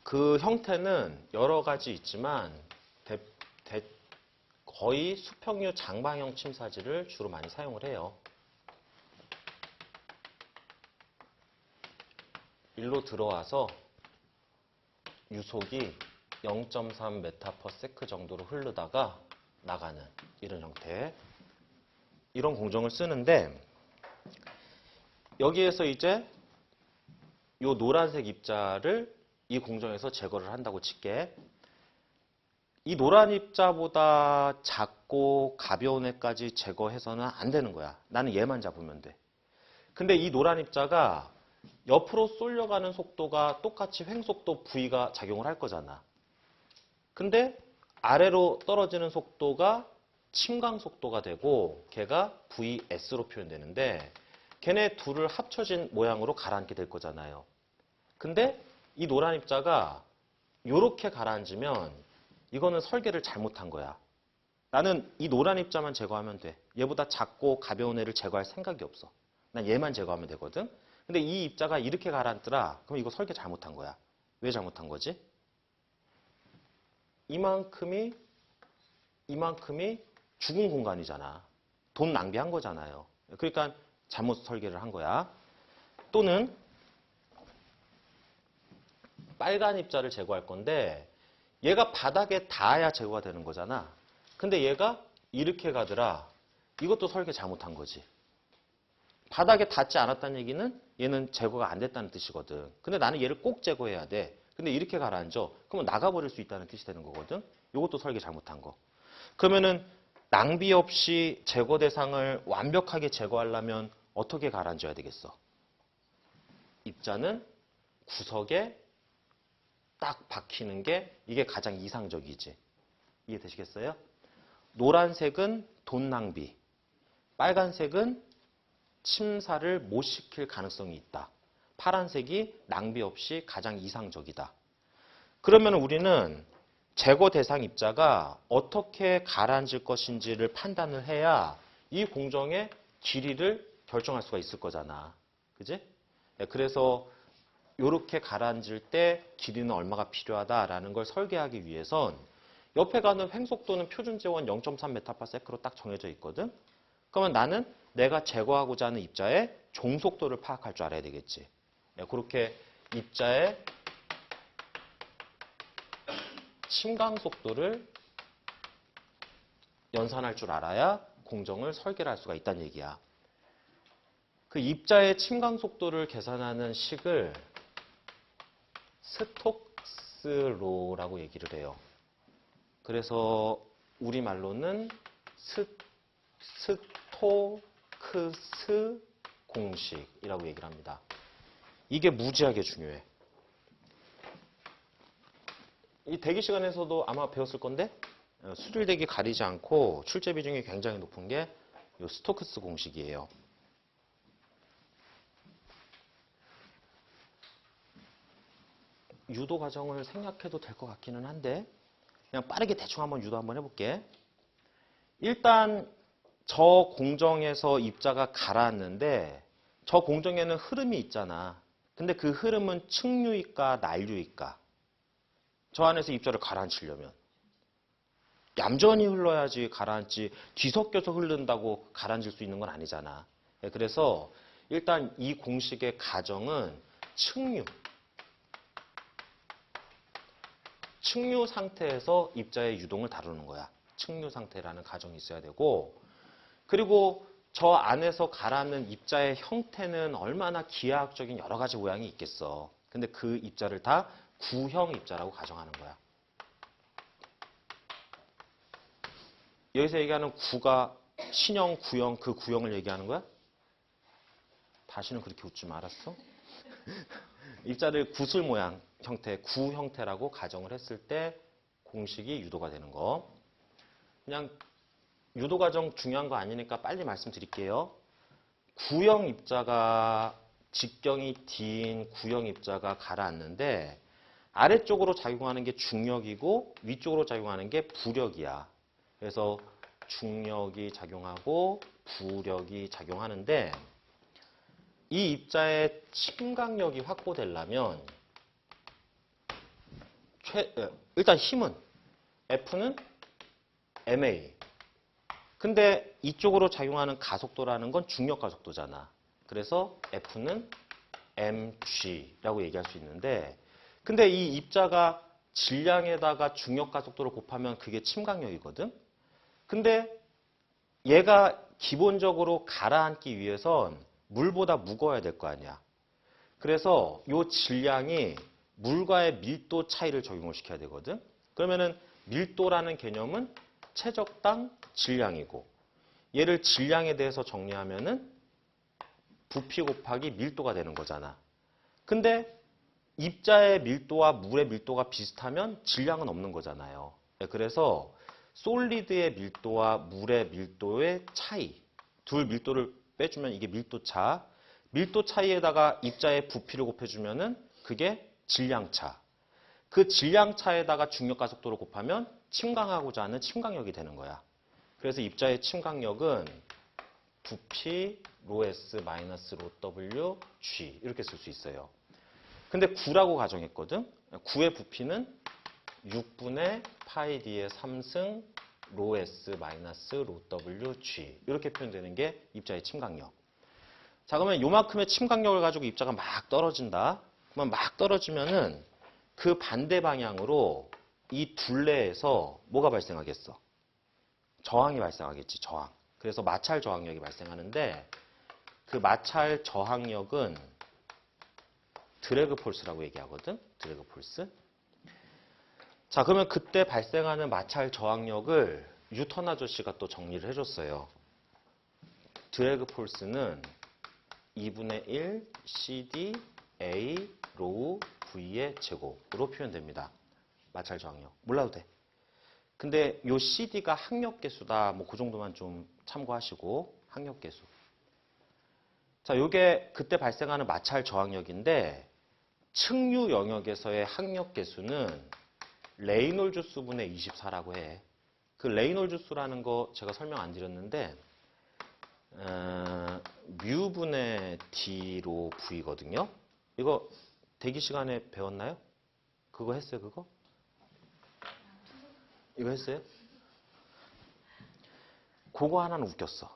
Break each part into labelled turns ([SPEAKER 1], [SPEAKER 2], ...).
[SPEAKER 1] 그 형태는 여러 가지 있지만 거의 수평류 장방형 침사지를 주로 많이 사용을 해요. 일로 들어와서 유속이 0.3 메타/세크 정도로 흐르다가 나가는 이런 형태. 이런 공정을 쓰는데 여기에서 이제 요 노란색 입자를 이 공정에서 제거를 한다고 칠게. 이 노란 입자보다 작고 가벼운 애까지 제거해서는 안 되는 거야. 나는 얘만 잡으면 돼. 근데 이 노란 입자가 옆으로 쏠려가는 속도가 똑같이 횡속도 V가 작용을 할 거잖아. 근데 아래로 떨어지는 속도가 침강 속도가 되고 걔가 VS로 표현되는데 걔네 둘을 합쳐진 모양으로 가라앉게 될 거잖아요. 근데 이 노란 입자가 이렇게 가라앉으면 이거는 설계를 잘못한 거야. 나는 이 노란 입자만 제거하면 돼. 얘보다 작고 가벼운 애를 제거할 생각이 없어. 난 얘만 제거하면 되거든. 근데 이 입자가 이렇게 가라앉더라. 그럼 이거 설계 잘못한 거야. 왜 잘못한 거지? 이만큼이 죽은 공간이잖아. 돈 낭비한 거잖아요. 그러니까 잘못 설계를 한 거야. 또는 빨간 입자를 제거할 건데 얘가 바닥에 닿아야 제거가 되는 거잖아. 근데 얘가 이렇게 가더라. 이것도 설계 잘못한 거지. 바닥에 닿지 않았다는 얘기는 얘는 제거가 안 됐다는 뜻이거든. 근데 나는 얘를 꼭 제거해야 돼. 근데 이렇게 가라앉아. 그러면 나가버릴 수 있다는 뜻이 되는 거거든. 이것도 설계 잘못한 거. 그러면은 낭비 없이 제거 대상을 완벽하게 제거하려면 어떻게 가라앉아야 되겠어? 입자는 구석에 딱 박히는 게 이게 가장 이상적이지. 이해되시겠어요? 노란색은 돈 낭비, 빨간색은 침사를 못 시킬 가능성이 있다. 파란색이 낭비 없이 가장 이상적이다. 그러면 우리는 제거 대상 입자가 어떻게 가라앉을 것인지를 판단을 해야 이 공정의 길이를 결정할 수가 있을 거잖아. 그지? 그래서 이렇게 가라앉을 때 길이는 얼마가 필요하다라는 걸 설계하기 위해선 옆에 가는 횡속도는 표준 재원 0.3 메타/세크로 딱 정해져 있거든. 그러면 나는 내가 제거하고자 하는 입자의 종속도를 파악할 줄 알아야 되겠지. 그렇게 입자의 침강 속도를 연산할 줄 알아야 공정을 설계를 할 수가 있다는 얘기야. 그 입자의 침강 속도를 계산하는 식을 스톡스로라고 얘기를 해요. 그래서 우리말로는 스토크스 공식이라고 얘기를 합니다. 이게 무지하게 중요해. 이 대기 시간에서도 아마 배웠을 건데 수질대기 가리지 않고 출제 비중이 굉장히 높은 게 이 스토크스 공식이에요. 유도 과정을 생략해도 될 것 같기는 한데 그냥 빠르게 대충 한번 유도 한번 해볼게. 일단 저 공정에서 입자가 가라앉는데 저 공정에는 흐름이 있잖아. 근데 그 흐름은 측류일까 날류일까? 저 안에서 입자를 가라앉히려면 얌전히 흘러야지 가라앉지 뒤섞여서 흐른다고 가라앉을 수 있는 건 아니잖아. 그래서 일단 이 공식의 가정은 측류 상태에서 입자의 유동을 다루는 거야. 측류 상태라는 가정이 있어야 되고 그리고 저 안에서 가라앉는 입자의 형태는 얼마나 기하학적인 여러 가지 모양이 있겠어. 근데 그 입자를 다 구형 입자라고 가정하는 거야. 여기서 얘기하는 구가 신형, 구형, 그 구형을 얘기하는 거야? 다시는 그렇게 웃지 말았어? 입자를 구슬 모양 형태, 구 형태라고 가정을 했을 때 공식이 유도가 되는 거. 그냥 유도 과정 중요한 거 아니니까 빨리 말씀드릴게요. 구형 입자가 직경이 D인 구형 입자가 가라앉는데 아래쪽으로 작용하는 게 중력이고 위쪽으로 작용하는 게 부력이야. 그래서 중력이 작용하고 부력이 작용하는데 이 입자의 침강력이 확보되려면 일단 힘은 F는 ma. 근데 이쪽으로 작용하는 가속도라는 건 중력 가속도잖아. 그래서 F는 mg라고 얘기할 수 있는데, 근데 이 입자가 질량에다가 중력 가속도를 곱하면 그게 침강력이거든. 근데 얘가 기본적으로 가라앉기 위해선 물보다 무거워야 될 거 아니야. 그래서 이 질량이 물과의 밀도 차이를 적용을 시켜야 되거든. 그러면은 밀도라는 개념은 최적당 질량이고, 얘를 질량에 대해서 정리하면은 부피 곱하기 밀도가 되는 거잖아. 근데 입자의 밀도와 물의 밀도가 비슷하면 질량은 없는 거잖아요. 그래서 솔리드의 밀도와 물의 밀도의 차이, 둘 밀도를 빼주면 이게 밀도차, 밀도 차이에다가 입자의 부피를 곱해주면은 그게 질량차. 그 질량차에다가 중력 가속도를 곱하면 침강하고자 하는 침강력이 되는 거야. 그래서 입자의 침강력은 부피 ρs 마이너스 ρw g 이렇게 쓸 수 있어요. 근데 9라고 가정했거든. 9의 부피는 6분의 파이 d의 3승 ρs 마이너스 ρw g 이렇게 표현되는 게 입자의 침강력. 자, 그러면 요만큼의 침강력을 가지고 입자가 막 떨어진다. 그러면 막 떨어지면은 그 반대 방향으로 이 둘레에서 뭐가 발생하겠어? 저항이 발생하겠지, 저항. 그래서 마찰 저항력이 발생하는데, 그 마찰 저항력은 드래그 폴스라고 얘기하거든. 드래그 폴스. 자, 그러면 그때 발생하는 마찰 저항력을 뉴턴 아저씨가 또 정리를 해줬어요. 드래그 폴스는 2분의 1 CD A 로우 V의 제곱으로 표현됩니다. 마찰 저항력. 몰라도 돼. 근데 요 CD가 항력계수다. 뭐 그 정도만 좀 참고하시고, 항력계수. 자, 요게 그때 발생하는 마찰 저항력인데, 측류 영역에서의 항력계수는 레이놀즈 수분의 24라고 해. 그 레이놀즈 수라는 거 제가 설명 안 드렸는데, 뮤분의 D로 V거든요. 이거 대기 시간에 배웠나요? 그거 했어요, 그거? 이거 했어요? 그거 하나는 웃겼어.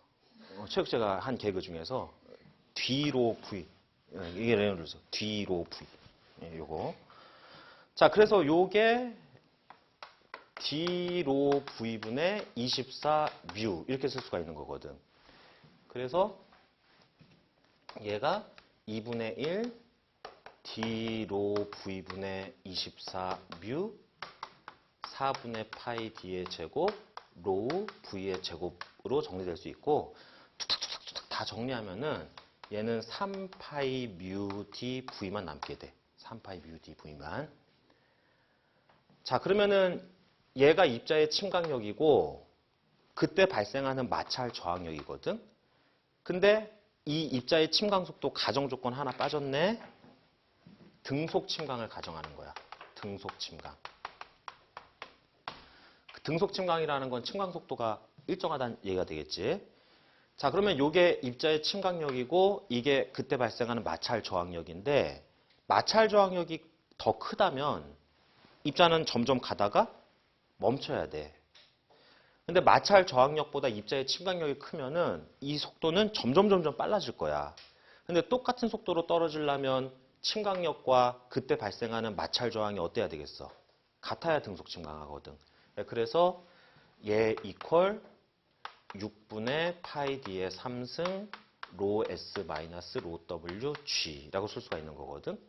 [SPEAKER 1] 체육제가 한 개그 중에서 D로 V. 이게 레이놀즈 D로 V. 요거. 자, 그래서 요게 D로 V분의 24뮤 이렇게 쓸 수가 있는 거거든. 그래서 얘가 2분의 1 D로 V분의 24뮤 4분의 파이 D의 제곱 로우 V의 제곱으로 정리될 수 있고, 툭탁툭탁 다 정리하면은 얘는 3파이 뮤 D V만 남게 돼. 3파이 뮤 D V만. 자, 그러면은 얘가 입자의 침강력이고 그때 발생하는 마찰 저항력이거든. 근데 이 입자의 침강 속도 가정 조건 하나 빠졌네. 등속 침강을 가정하는 거야. 등속 침강. 등속 침강이라는 건 침강 속도가 일정하다는 얘기가 되겠지. 자, 그러면 이게 입자의 침강력이고 이게 그때 발생하는 마찰 저항력인데, 마찰 저항력이 더 크다면 입자는 점점 가다가 멈춰야 돼. 근데 마찰 저항력보다 입자의 침강력이 크면은 이 속도는 점점 빨라질 거야. 근데 똑같은 속도로 떨어지려면 침강력과 그때 발생하는 마찰 저항이 어때야 되겠어? 같아야 등속 침강하거든. 그래서 얘 이퀄 6분의 파이 D의 3승 로 S 마이너스 로 W G라고 쓸 수가 있는 거거든.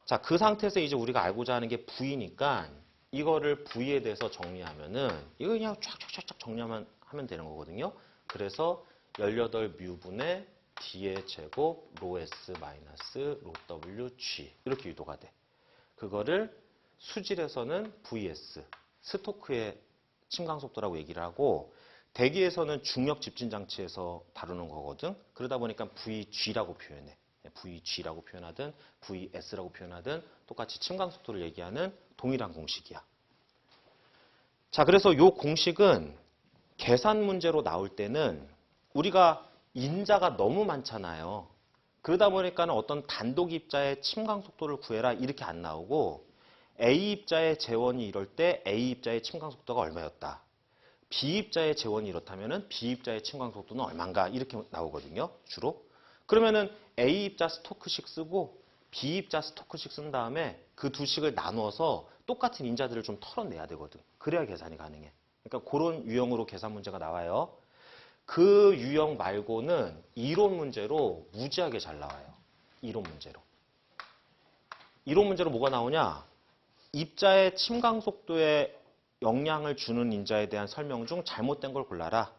[SPEAKER 1] 자, 그 상태에서 이제 우리가 알고자 하는 게 V니까 이거를 V에 대해서 정리하면은 이거 그냥 쫙쫙쫙 정리하면 되는 거거든요. 그래서 18뮤분의 D의 제곱 로 S 마이너스 로 W G 이렇게 유도가 돼. 그거를 수질에서는 VS, 스토크의 침강 속도라고 얘기를 하고, 대기에서는 중력 집진 장치에서 다루는 거거든. 그러다 보니까 VG라고 표현해. VG라고 표현하든 VS라고 표현하든 똑같이 침강 속도를 얘기하는 동일한 공식이야. 자, 그래서 이 공식은 계산 문제로 나올 때는 우리가 인자가 너무 많잖아요. 그러다 보니까 어떤 단독 입자의 침강 속도를 구해라 이렇게 안 나오고, A 입자의 재원이 이럴 때 A 입자의 침강 속도가 얼마였다. B 입자의 재원이 이렇다면은 B 입자의 침강 속도는 얼마인가 이렇게 나오거든요. 주로. 그러면은 A 입자 스토크식 쓰고 B 입자 스토크식 쓴 다음에 그 두 식을 나누어서 똑같은 인자들을 좀 털어내야 되거든. 그래야 계산이 가능해. 그러니까 그런 유형으로 계산 문제가 나와요. 그 유형 말고는 이론 문제로 무지하게 잘 나와요. 이론 문제로. 이론 문제로 뭐가 나오냐? 입자의 침강 속도에 영향을 주는 인자에 대한 설명 중 잘못된 걸 골라라.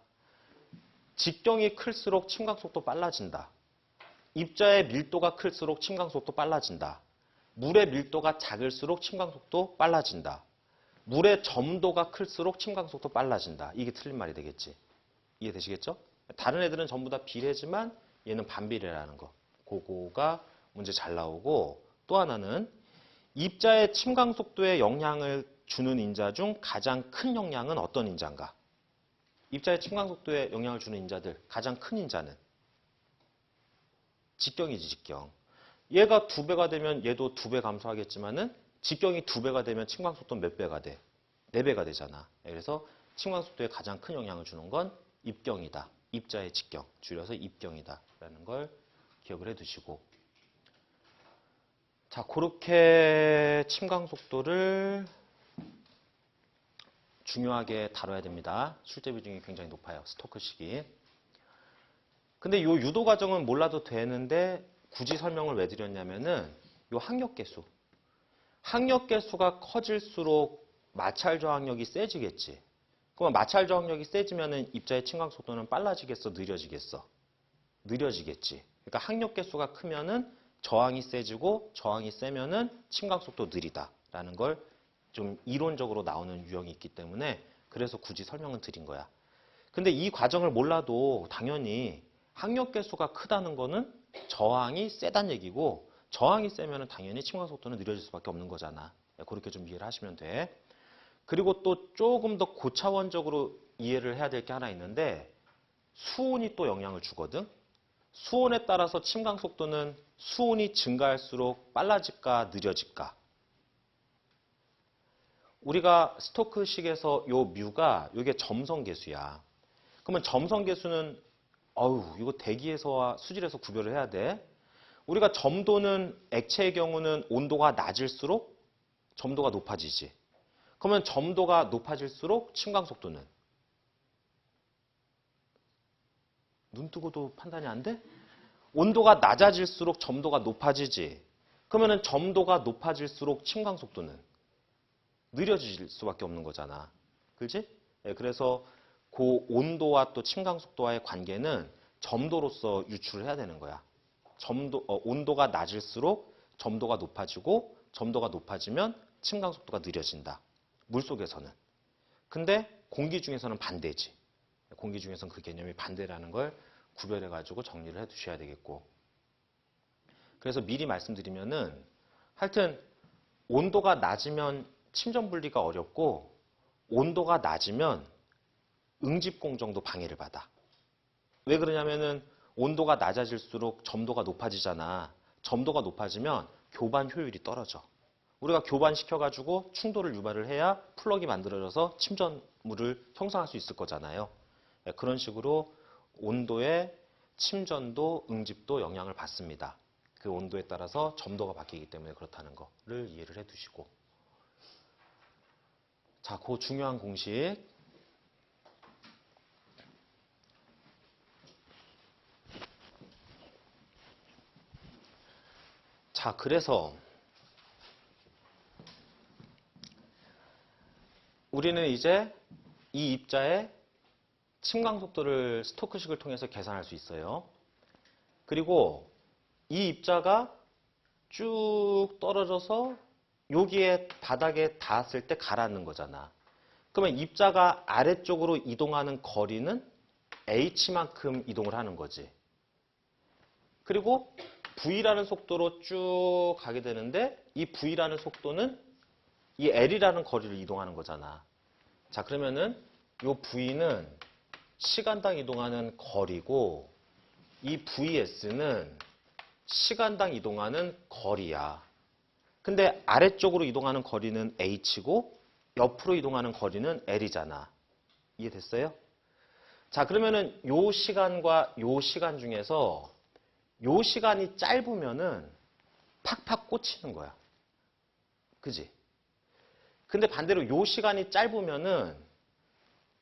[SPEAKER 1] 직경이 클수록 침강 속도 빨라진다. 입자의 밀도가 클수록 침강 속도 빨라진다. 물의 밀도가 작을수록 침강 속도 빨라진다. 물의 점도가 클수록 침강 속도 빨라진다. 이게 틀린 말이 되겠지. 이해되시겠죠? 다른 애들은 전부 다 비례지만 얘는 반비례라는 거. 그거가 문제 잘 나오고, 또 하나는 입자의 침강 속도에 영향을 주는 인자 중 가장 큰 영향은 어떤 인자인가? 입자의 침강 속도에 영향을 주는 인자들 가장 큰 인자는 직경이지, 직경. 얘가 2배가 되면 얘도 2배 감소하겠지만은 직경이 2배가 되면 침강 속도는 몇 배가 돼? 4배가 되잖아. 그래서 침강 속도에 가장 큰 영향을 주는 건 입경이다. 입자의 직경, 줄여서 입경이다 라는 걸 기억을 해두시고, 자, 그렇게 침강 속도를 중요하게 다뤄야 됩니다. 출제 비중이 굉장히 높아요. 스토크식이. 근데 이 유도 과정은 몰라도 되는데 굳이 설명을 왜 드렸냐면은 이 항력계수. 항력계수가 커질수록 마찰 저항력이 세지겠지. 그러면 마찰 저항력이 세지면은 입자의 침강 속도는 빨라지겠어, 느려지겠어? 느려지겠지. 그러니까 항력계수가 크면은 저항이 세지고 저항이 세면은 침강 속도 느리다라는 걸 좀 이론적으로 나오는 유형이 있기 때문에 그래서 굳이 설명을 드린 거야. 근데 이 과정을 몰라도 당연히 항력계수가 크다는 거는 저항이 세다는 얘기고, 저항이 세면은 당연히 침강 속도는 느려질 수밖에 없는 거잖아. 그렇게 좀 이해를 하시면 돼. 그리고 또 조금 더 고차원적으로 이해를 해야 될 게 하나 있는데, 수온이 또 영향을 주거든. 수온에 따라서 침강 속도는 수온이 증가할수록 빨라질까 느려질까? 우리가 스토크식에서 요 뮤가 요게 점성계수야. 그러면 점성계수는 이거 대기에서와 수질에서 구별을 해야 돼. 우리가 점도는 액체의 경우는 온도가 낮을수록 점도가 높아지지. 그러면 점도가 높아질수록 침강 속도는? 눈 뜨고도 판단이 안 돼? 온도가 낮아질수록 점도가 높아지지. 그러면 점도가 높아질수록 침강 속도는 느려질 수밖에 없는 거잖아. 그렇지? 그래서 그 온도와 또 침강 속도와의 관계는 점도로서 유출을 해야 되는 거야. 온도가 낮을수록 점도가 높아지고, 점도가 높아지면 침강 속도가 느려진다. 물속에서는. 근데 공기 중에서는 반대지. 공기 중에서는 그 개념이 반대라는 걸 구별해가지고 정리를 해두셔야 되겠고. 그래서 미리 말씀드리면은 하여튼 온도가 낮으면 침전 분리가 어렵고, 온도가 낮으면 응집공정도 방해를 받아. 왜 그러냐면은 온도가 낮아질수록 점도가 높아지잖아. 점도가 높아지면 교반 효율이 떨어져. 우리가 교반시켜가지고 충돌을 유발을 해야 플럭이 만들어져서 침전물을 형성할 수 있을 거잖아요. 그런 식으로 온도의 침전도, 응집도 영향을 받습니다. 그 온도에 따라서 점도가 바뀌기 때문에 그렇다는 거를 이해를 해두시고. 자, 그 중요한 공식. 자, 그래서 우리는 이제 이 입자의 침강 속도를 스토크식을 통해서 계산할 수 있어요. 그리고 이 입자가 쭉 떨어져서 여기에 바닥에 닿았을 때 가라앉는 거잖아. 그러면 입자가 아래쪽으로 이동하는 거리는 h만큼 이동을 하는 거지. 그리고 v라는 속도로 쭉 가게 되는데 이 v라는 속도는 이 l이라는 거리를 이동하는 거잖아. 자, 그러면은 이 v는 시간당 이동하는 거리고, 이 vs는 시간당 이동하는 거리야. 근데 아래쪽으로 이동하는 거리는 h고 옆으로 이동하는 거리는 l이잖아. 이해됐어요? 자, 그러면은 요 시간과 요 시간 중에서 요 시간이 짧으면은 팍팍 꽂히는 거야. 그지? 근데 반대로 요 시간이 짧으면은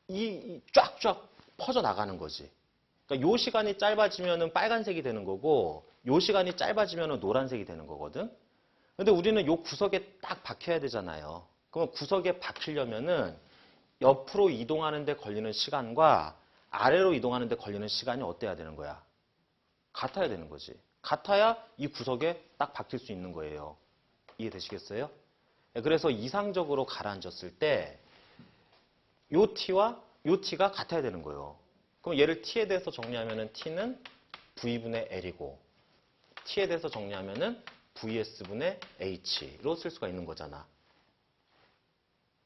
[SPEAKER 1] 이 쫙쫙 퍼져 나가는 거지. 그러니까 요 시간이 짧아지면은 빨간색이 되는 거고 요 시간이 짧아지면은 노란색이 되는 거거든. 근데 우리는 요 구석에 딱 박혀야 되잖아요. 그러면 구석에 박히려면은 옆으로 이동하는 데 걸리는 시간과 아래로 이동하는 데 걸리는 시간이 어때야 되는 거야? 같아야 되는 거지. 같아야 이 구석에 딱 박힐 수 있는 거예요. 이해되시겠어요? 그래서 이상적으로 가라앉았을 때 요 t와 요 t가 같아야 되는 거예요. 그럼 얘를 t에 대해서 정리하면은 t는 v분의 l이고 t에 대해서 정리하면은 vs분의 h로 쓸 수가 있는 거잖아.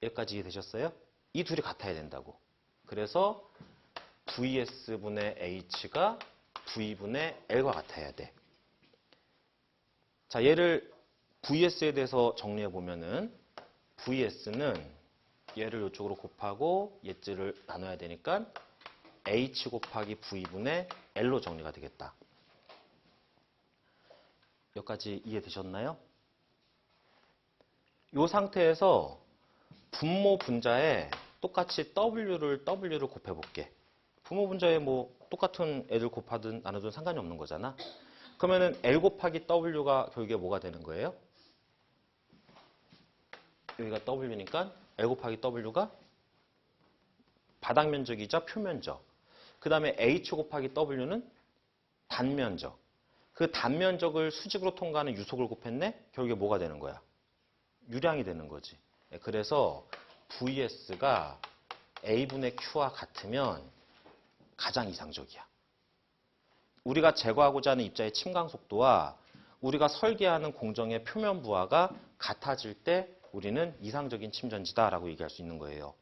[SPEAKER 1] 여기까지 이해되셨어요? 이 둘이 같아야 된다고. 그래서 vs분의 h가 v분의 l과 같아야 돼. 자, 얘를 vs에 대해서 정리해 보면은 vs는 얘를 이쪽으로 곱하고 얘들을 나눠야 되니까 h 곱하기 v분의 l로 정리가 되겠다. 여기까지 이해되셨나요? 이 상태에서 분모 분자에 똑같이 w를 곱해볼게. 분모 분자에 뭐 똑같은 애들 곱하든 나누든 상관이 없는 거잖아. 그러면은 l 곱하기 w가 결국에 뭐가 되는 거예요? 여기가 w니까 l 곱하기 w가 바닥 면적이자 표면적. 그 다음에 h 곱하기 w는 단면적. 그 단면적을 수직으로 통과하는 유속을 곱했네? 결국에 뭐가 되는 거야? 유량이 되는 거지. 그래서 VS가 A분의 Q와 같으면 가장 이상적이야. 우리가 제거하고자 하는 입자의 침강 속도와 우리가 설계하는 공정의 표면 부하가 같아질 때 우리는 이상적인 침전지다라고 얘기할 수 있는 거예요.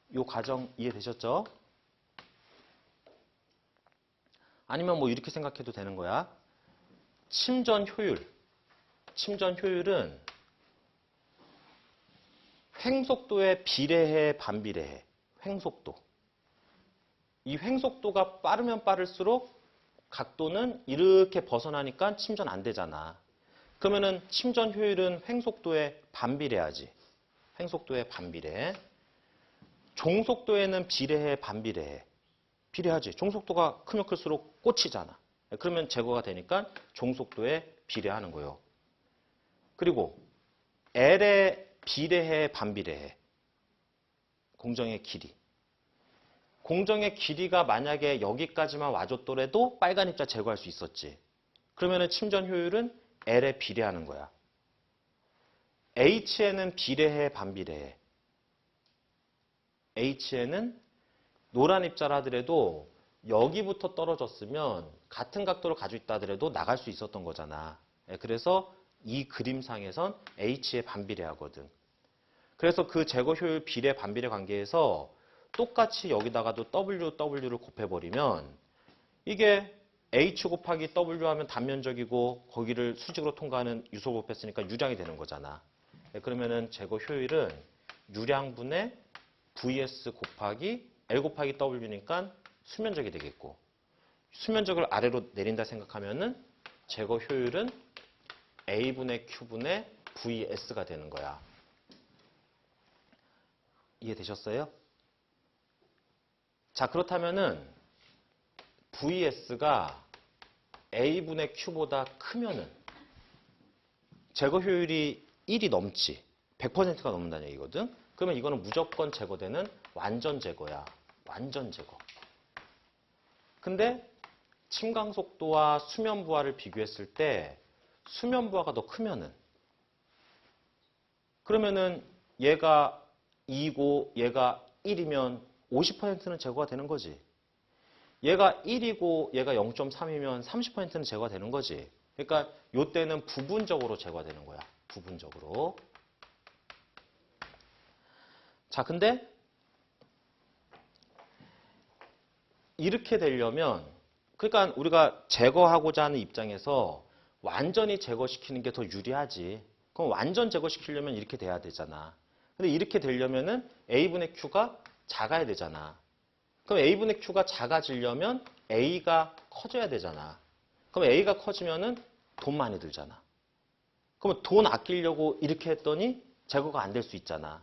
[SPEAKER 1] 이 과정 이해되셨죠? 아니면 뭐 이렇게 생각해도 되는 거야. 침전 효율은 횡속도에 비례해 반비례해. 횡속도. 이 횡속도가 빠르면 빠를수록 각도는 이렇게 벗어나니까 침전 안 되잖아. 그러면은 침전 효율은 횡속도에 반비례하지. 횡속도에 반비례해. 종속도에는 비례해 반비례해. 비례하지. 종속도가 크면 클수록 꽂히잖아. 그러면 제거가 되니까 종속도에 비례하는 거예요. 그리고 L에 비례해 반비례해. 공정의 길이. 공정의 길이가 만약에 여기까지만 와줬더라도 빨간 입자 제거할 수 있었지. 그러면은 침전 효율은 L에 비례하는 거야. H에는 비례해 반비례해. H에는 노란 입자라 하더라도 여기부터 떨어졌으면 같은 각도를 가지고 있다 하더라도 나갈 수 있었던 거잖아. 그래서 이 그림상에선 H에 반비례하거든. 그래서 그 제거 효율 비례 반비례 관계에서 똑같이 여기다가도 W를 곱해버리면 이게 H 곱하기 W 하면 단면적이고 거기를 수직으로 통과하는 유속을 곱했으니까 유량이 되는 거잖아. 그러면은 제거 효율은 유량분의 VS 곱하기 L 곱하기 W니까 수면적이 되겠고 수면적을 아래로 내린다 생각하면은 제거 효율은 A분의 Q분의 VS가 되는 거야. 이해되셨어요? 자, 그렇다면은 VS가 A분의 Q보다 크면은 제거 효율이 1이 넘지. 100%가 넘는다는 얘기거든. 그러면 이거는 무조건 제거되는 완전 제거야. 완전 제거. 근데 침강 속도와 수면 부하를 비교했을 때 수면 부하가 더 크면은 그러면은 얘가 2고 얘가 1이면 50%는 제거가 되는 거지. 얘가 1이고 얘가 0.3이면 30%는 제거가 되는 거지. 그러니까 이때는 부분적으로 제거가 되는 거야. 부분적으로. 자, 근데 이렇게 되려면 그러니까 우리가 제거하고자 하는 입장에서 완전히 제거시키는 게 더 유리하지. 그럼 완전 제거시키려면 이렇게 돼야 되잖아. 근데 이렇게 되려면은 A분의 Q가 작아야 되잖아. 그럼 A분의 Q가 작아지려면 A가 커져야 되잖아. 그럼 A가 커지면은 돈 많이 들잖아. 그러면 돈 아끼려고 이렇게 했더니 제거가 안 될 수 있잖아.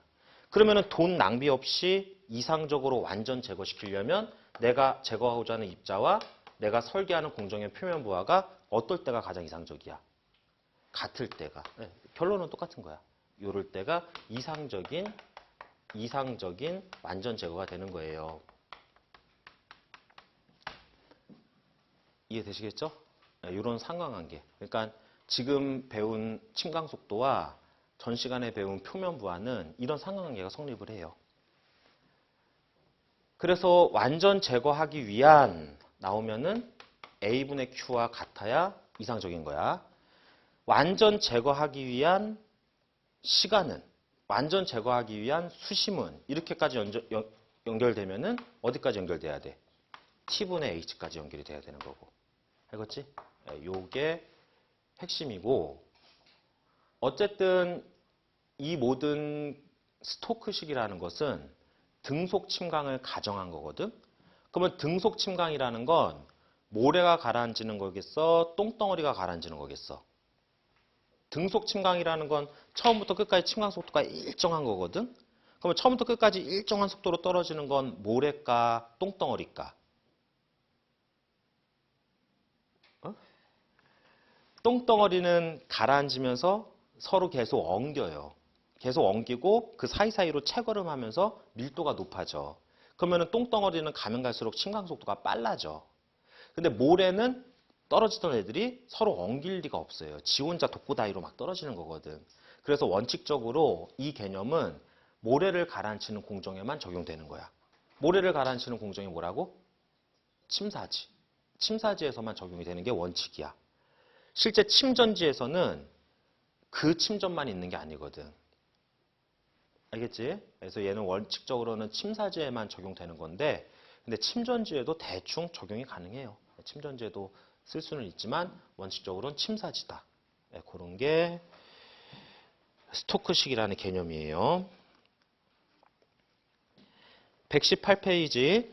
[SPEAKER 1] 그러면은 돈 낭비 없이 이상적으로 완전 제거시키려면 내가 제거하고자 하는 입자와 내가 설계하는 공정의 표면 부하가 어떨 때가 가장 이상적이야? 같을 때가. 네, 결론은 똑같은 거야. 요럴 때가 이상적인 완전 제거가 되는 거예요. 이해되시겠죠? 네, 이런 상관관계. 그러니까 지금 배운 침강 속도와 전 시간에 배운 표면 부하는 이런 상관관계가 성립을 해요. 그래서 완전 제거하기 위한 나오면은 A분의 Q와 같아야 이상적인 거야. 완전 제거하기 위한 시간은, 완전 제거하기 위한 수심은 이렇게까지 연결되면은 어디까지 연결돼야 돼? T분의 H까지 연결이 돼야 되는 거고. 알겠지? 요게 핵심이고, 어쨌든 이 모든 스토크식이라는 것은 등속 침강을 가정한 거거든. 그러면 등속 침강이라는 건 모래가 가라앉는 거겠어? 똥덩어리가 가라앉는 거겠어? 등속 침강이라는 건 처음부터 끝까지 침강 속도가 일정한 거거든. 그러면 처음부터 끝까지 일정한 속도로 떨어지는 건 모래가 똥덩어리가? 어? 똥덩어리는 가라앉으면서 서로 계속 엉겨요. 계속 엉기고 그 사이사이로 채걸음하면서 밀도가 높아져. 그러면 똥덩어리는 가면 갈수록 침강 속도가 빨라져. 근데 모래는 떨어지던 애들이 서로 엉길 리가 없어요. 지 혼자 독고다이로 막 떨어지는 거거든. 그래서 원칙적으로 이 개념은 모래를 가라앉히는 공정에만 적용되는 거야. 모래를 가라앉히는 공정이 뭐라고? 침사지. 침사지에서만 적용이 되는 게 원칙이야. 실제 침전지에서는 그 침전만 있는 게 아니거든. 알겠지? 그래서 얘는 원칙적으로는 침사지에만 적용되는 건데, 근데 침전지에도 대충 적용이 가능해요. 침전지에도 쓸 수는 있지만 원칙적으로는 침사지다. 네, 그런 게 스토크식이라는 개념이에요. 118페이지